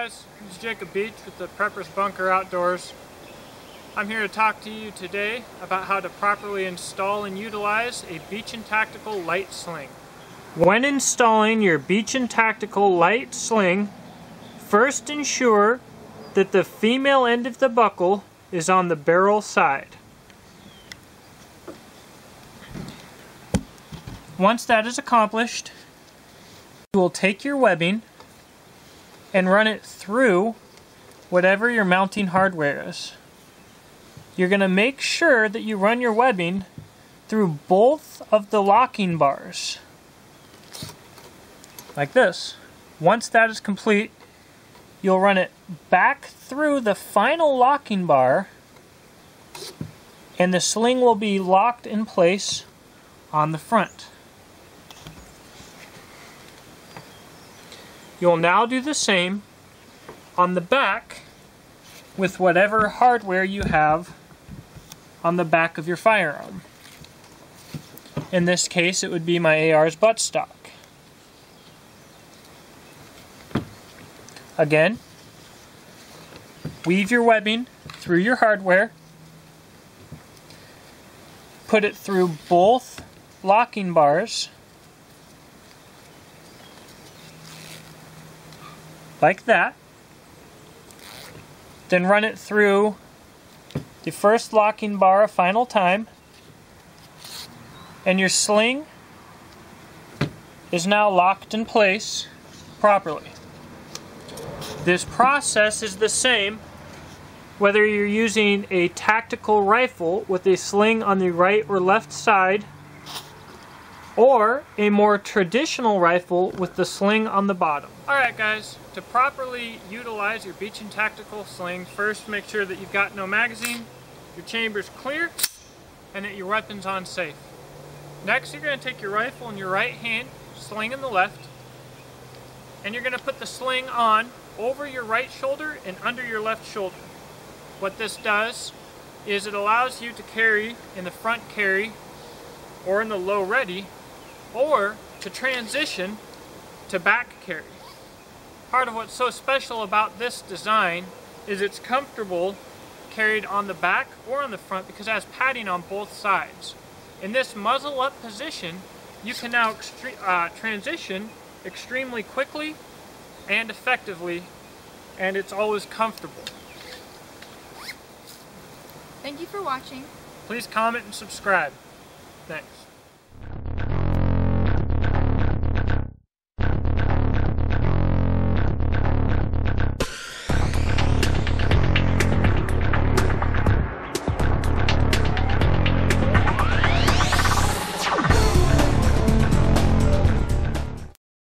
guys, it's Jacob Beach with the Preppers Bunker Outdoors. I'm here to talk to you today about how to properly install and utilize a Beachin Tactical Light Sling. When installing your Beachin Tactical Light Sling, first ensure that the female end of the buckle is on the barrel side. Once that is accomplished, you will take your webbing and run it through whatever your mounting hardware is. You're going to make sure that you run your webbing through both of the locking bars, like this. Once that is complete, you'll run it back through the final locking bar, and the sling will be locked in place on the front. You'll now do the same on the back with whatever hardware you have on the back of your firearm. In this case, it would be my AR's buttstock. Again, weave your webbing through your hardware, put it through both locking bars, like that. Then run it through the first locking bar a final time, and your sling is now locked in place properly. This process is the same whether you're using a tactical rifle with a sling on the right or left side, or a more traditional rifle with the sling on the bottom. Alright guys, to properly utilize your Beachin Tactical Sling, first make sure that you've got no magazine, your chamber's clear, and that your weapon's on safe. Next, you're going to take your rifle in your right hand, sling in the left, and you're going to put the sling on over your right shoulder and under your left shoulder. What this does is it allows you to carry in the front carry or in the low ready, or to transition to back carry. Part of what's so special about this design is it's comfortable carried on the back or on the front because it has padding on both sides. In this muzzle up position, you can now transition extremely quickly and effectively, and it's always comfortable. Thank you for watching. Please comment and subscribe. Thanks.